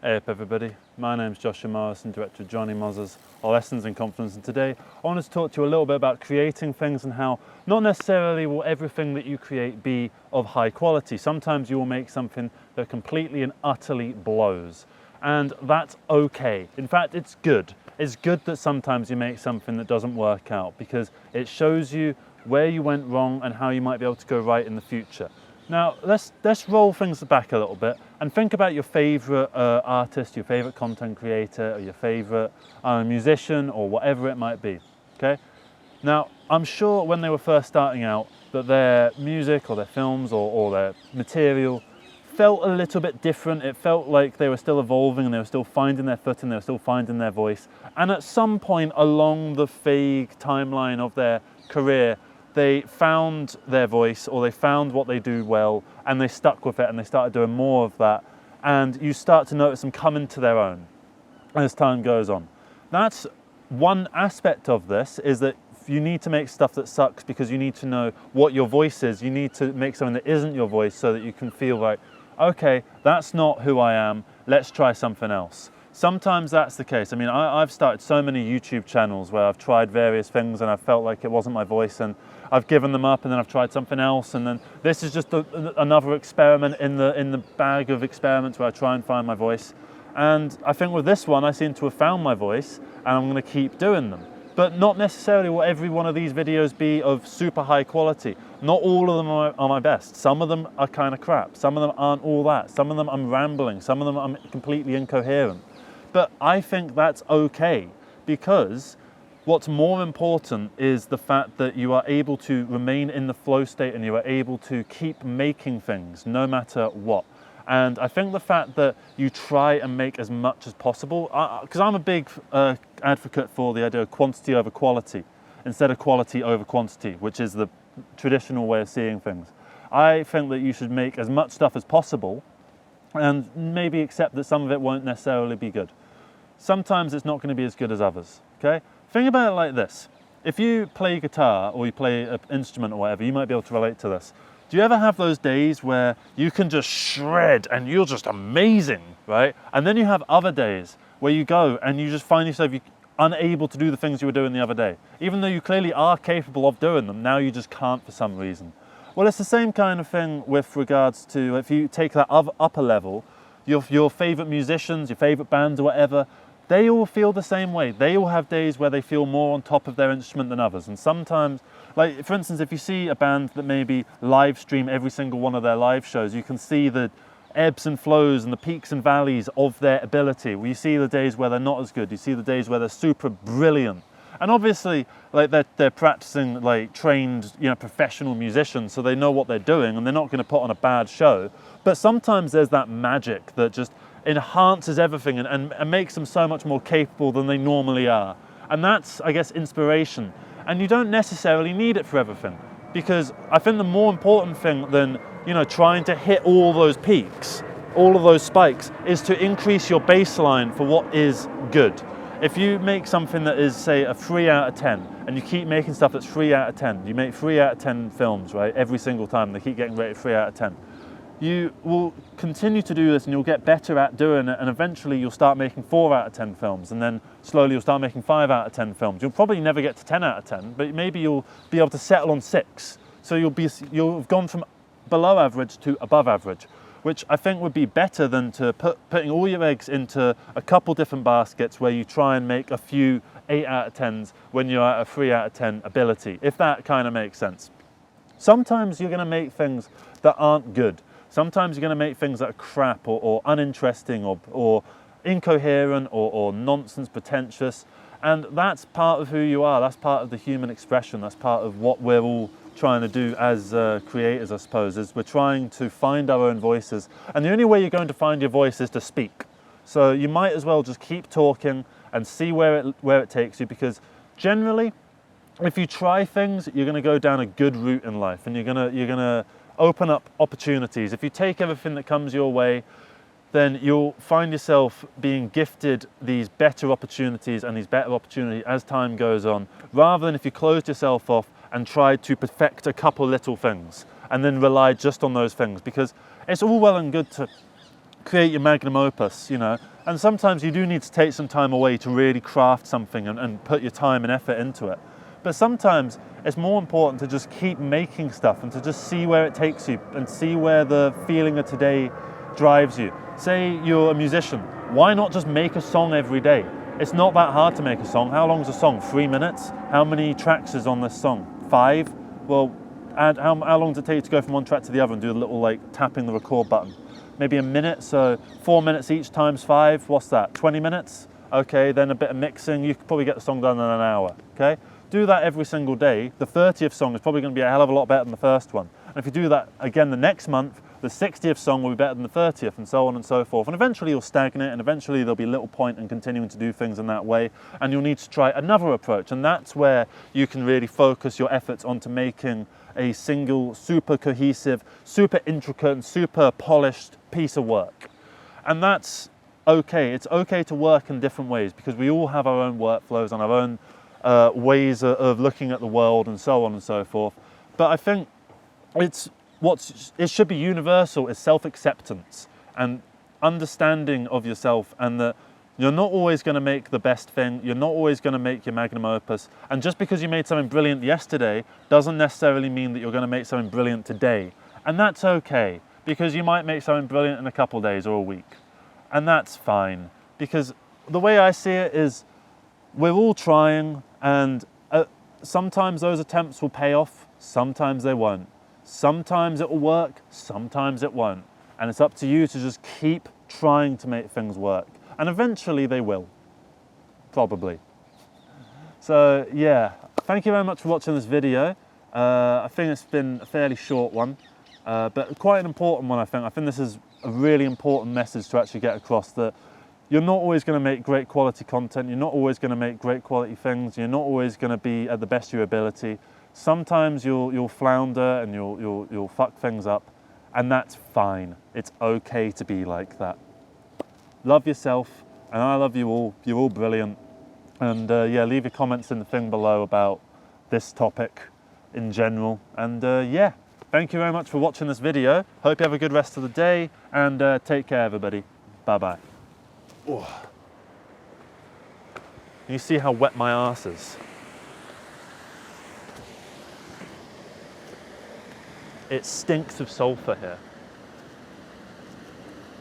Hey up everybody, my name's Joshua Morrison, director of Johnny Moz's Lessons in Confidence, and today I want to talk to you a little bit about creating things and how not necessarily will everything that you create be of high quality. Sometimes you will make something that completely and utterly blows, and that's okay. In fact, it's good. It's good that sometimes you make something that doesn't work out because it shows you where you went wrong and how you might be able to go right in the future. Now, let's roll things back a little bit and think about your favorite artist, your favorite content creator, or your favorite musician, or whatever it might be, okay? Now, I'm sure when they were first starting out that their music or their films or their material felt a little bit different. It felt like they were still evolving and they were still finding their footing, they were still finding their voice. And at some point along the vague timeline of their career, they found their voice, or they found what they do well, and they stuck with it and they started doing more of that. And you start to notice them come into their own as time goes on. That's one aspect of this, is that you need to make stuff that sucks because you need to know what your voice is. You need to make something that isn't your voice so that you can feel like, okay, that's not who I am, let's try something else. Sometimes that's the case. I mean, I've started so many YouTube channels where I've tried various things and I felt like it wasn't my voice, and I've given them up, and then I've tried something else, and then this is just another experiment in the bag of experiments where I try and find my voice. And I think with this one, I seem to have found my voice, and I'm going to keep doing them. But not necessarily will every one of these videos be of super high quality. Not all of them are my best. Some of them are kind of crap. Some of them aren't all that. Some of them I'm rambling. Some of them I'm completely incoherent. But I think that's okay, because what's more important is the fact that you are able to remain in the flow state and you are able to keep making things no matter what. And I think the fact that you try and make as much as possible, because I'm a big advocate for the idea of quantity over quality instead of quality over quantity, which is the traditional way of seeing things. I think that you should make as much stuff as possible and maybe accept that some of it won't necessarily be good. Sometimes it's not going to be as good as others, okay? Think about it like this. If you play guitar or you play an instrument or whatever, you might be able to relate to this. Do you ever have those days where you can just shred and you're just amazing, right? And then you have other days where you go and you just find yourself unable to do the things you were doing the other day. Even though you clearly are capable of doing them, now you just can't for some reason. Well, it's the same kind of thing with regards to, if you take that upper level, your favorite musicians, your favorite bands or whatever, they all feel the same way. They all have days where they feel more on top of their instrument than others. And sometimes, like for instance, if you see a band that maybe live stream every single one of their live shows, you can see the ebbs and flows and the peaks and valleys of their ability. You see the days where they're not as good. You see the days where they're super brilliant. And obviously, like they're practicing like trained, professional musicians, so they know what they're doing and they're not going to put on a bad show. But sometimes there's that magic that just enhances everything and makes them so much more capable than they normally are. And that's, I guess, inspiration. And you don't necessarily need it for everything, because I think the more important thing than, trying to hit all those peaks, all of those spikes, is to increase your baseline for what is good. If you make something that is, say, a 3 out of 10, and you keep making stuff that's 3 out of 10, you make 3 out of 10 films, right, every single time, they keep getting rated 3 out of 10. You will continue to do this and you'll get better at doing it, and eventually you'll start making 4 out of 10 films, and then slowly you'll start making 5 out of 10 films. You'll probably never get to 10 out of 10, but maybe you'll be able to settle on 6. So you'll have gone from below average to above average, which I think would be better than to putting all your eggs into a couple different baskets where you try and make a few 8 out of 10s when you're at a 3 out of 10 ability, if that kind of makes sense. Sometimes you're going to make things that aren't good. Sometimes you're going to make things that are crap or uninteresting or incoherent or nonsense, pretentious. And that's part of who you are. That's part of the human expression. That's part of what we're all trying to do as creators, I suppose, is we're trying to find our own voices. And the only way you're going to find your voice is to speak. So you might as well just keep talking and see where it takes you, because generally, if you try things, you're going to go down a good route in life, and you're going to open up opportunities. If you take everything that comes your way, then you'll find yourself being gifted these better opportunities and these better opportunities as time goes on, rather than if you closed yourself off and tried to perfect a couple little things and then relied just on those things. Because it's all well and good to create your magnum opus, And sometimes you do need to take some time away to really craft something and put your time and effort into it. But sometimes it's more important to just keep making stuff and to just see where it takes you and see where the feeling of today drives you. Say you're a musician, why not just make a song every day? It's not that hard to make a song. How long is a song? 3 minutes? How many tracks is on this song? 5? Well, and how long does it take you to go from one track to the other and do a little like tapping the record button? Maybe a minute, so 4 minutes each times 5, what's that, 20 minutes? Okay, then a bit of mixing, you could probably get the song done in an hour, okay? Do that every single day. The 30th song is probably going to be a hell of a lot better than the first one. And if you do that again the next month, the 60th song will be better than the 30th, and so on and so forth. And eventually you'll stagnate, and eventually there'll be little point in continuing to do things in that way, and you'll need to try another approach. And that's where you can really focus your efforts onto making a single, super cohesive, super intricate, and super polished piece of work. And that's okay. It's okay to work in different ways because we all have our own workflows and our own ways of looking at the world and so on and so forth. But I think it should be universal is self-acceptance and understanding of yourself, and that you're not always going to make the best thing, you're not always going to make your magnum opus, and just because you made something brilliant yesterday doesn't necessarily mean that you're going to make something brilliant today. And that's okay, because you might make something brilliant in a couple of days or a week, and that's fine, because the way I see it is we're all trying, and sometimes those attempts will pay off, sometimes they won't. Sometimes it will work, sometimes it won't. And it's up to you to just keep trying to make things work. And eventually they will, probably. So yeah, thank you very much for watching this video. I think it's been a fairly short one, but quite an important one, I think. I think this is a really important message to actually get across, that you're not always going to make great quality content, you're not always going to make great quality things, you're not always going to be at the best of your ability. Sometimes you'll flounder and you'll fuck things up, and that's fine. It's okay to be like that. Love yourself, and I love you all. You're all brilliant. And yeah, leave your comments in the thing below about this topic in general. And yeah, thank you very much for watching this video. Hope you have a good rest of the day, and take care, everybody. Bye-bye. You see how wet my arse is? It stinks of sulfur here.